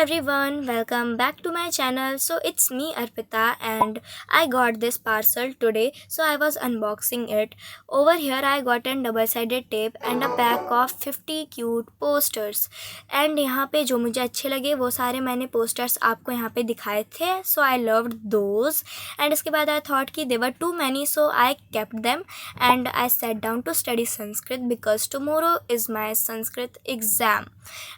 everyone, welcome back to my channel. So it's me Arpita and I got this parcel today, so I was unboxing it. Over here I got a double-sided tape and a pack of 50 cute posters. And यहाँ पे जो मुझे अच्छे लगे वो सारे मैंने posters आपको यहाँ पे दिखाए थे. So I loved those. And इसके बाद I thought कि they were too many, so I kept them and I sat down to study Sanskrit because tomorrow is my Sanskrit exam.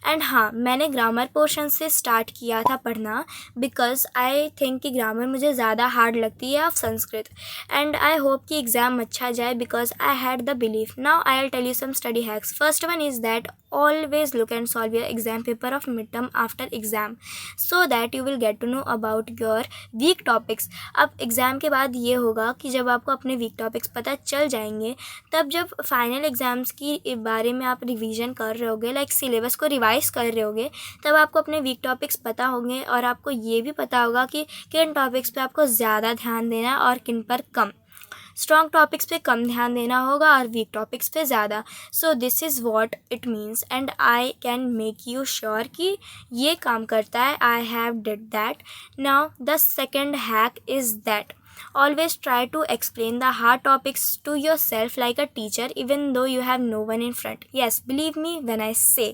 And हाँ, मैंने ग्रामर पोर्शन से start किया था पढ़ना because I think कि ग्रामर मुझे ज़्यादा हार्ड लगती है of Sanskrit. And I hope कि एग्ज़ाम अच्छा जाए because I had the belief. Now I will tell you some study hacks. First one is that always look and solve your exam paper of midterm after exam so that you will get to know about your weak topics. अब exam के बाद ये होगा कि जब आपको अपने week topics पता चल जाएंगे तब जब फाइनल एग्ज़ाम्स की बारे में आप रिवीजन कर रहे होगे, लाइक सिलेबस को रिवाइज कर रहे होगे, तब आपको अपने वीक टॉपिक्स पता होंगे और आपको ये भी पता होगा कि किन टॉपिक्स पे आपको ज़्यादा ध्यान देना और किन पर कम. स्ट्रॉन्ग टॉपिक्स पे कम ध्यान देना होगा और वीक टॉपिक्स पे ज़्यादा. So this is what it means and I can make you sure कि ये काम करता है. I have did that. Now the second hack is that always try to explain the hard topics to yourself like a teacher even though you have no one in front. Yes, believe me when I say,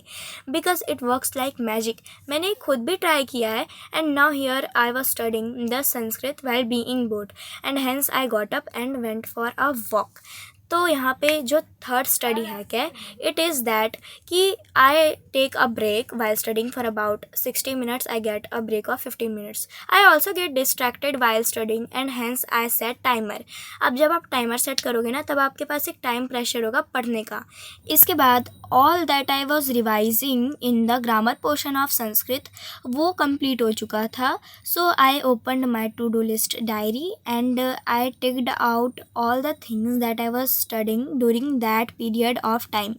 because it works like magic. मैंने खुद भी try किया है and now here I was studying the Sanskrit while being bored and hence I got up and went for a walk. तो यहाँ पे जो third study hack है इट इज़ दैट कि I take a break while studying for about 60 minutes. I get a break of 15 minutes. I also get distracted while studying and hence I set timer. अब जब आप timer set करोगे ना तब आपके पास एक time pressure होगा पढ़ने का. इसके बाद all that I was revising in the grammar portion of Sanskrit वो कंप्लीट हो चुका था. So I opened my to do list diary and I ticked out all the things that I was studying during that period of time,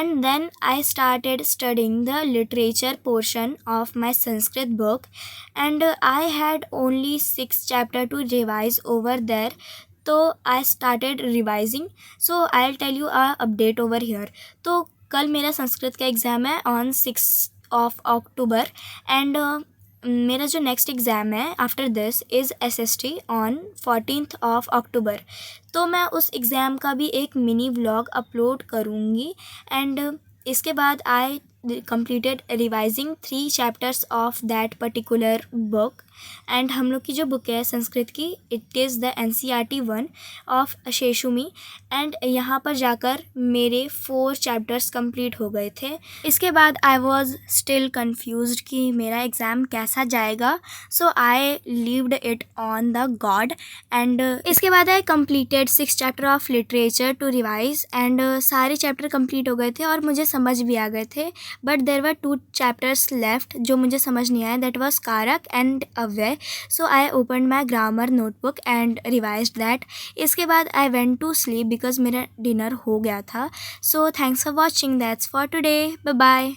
and then I started studying the literature portion of my Sanskrit book and I had only 6 chapters to revise over there. So I started revising. So I'll tell you a update over here. तो कल मेरा संस्कृत का exam है on 6th of October and मेरा जो next exam है after this is SST on 14th of October. तो मैं उस एग्ज़ाम का भी एक मिनी व्लॉग अपलोड करूँगी. एंड इसके बाद I completed revising 3 chapters of that particular book. And हम लोग की जो बुक है संस्कृत की it is the NCERT one of Shemushi. And यहाँ पर जाकर मेरे 4 चैप्टर्स कंप्लीट हो गए थे. इसके बाद आई वॉज स्टिल कन्फ्यूज्ड कि मेरा एग्ज़ाम कैसा जाएगा. So I leaved it on the God. And इसके बाद I completed 6 chapter of literature to revise and सारे चैप्टर कंप्लीट हो गए थे और मुझे समझ भी आ गए थे. But there were 2 chapters left जो मुझे समझ नहीं आया. दैट वॉज कारक एंड अव्यय. So I open my grammar notebook and revised that. इसके बाद I went to sleep because मेरा डिनर हो गया था. So thanks for watching. That's for today. Bye bye.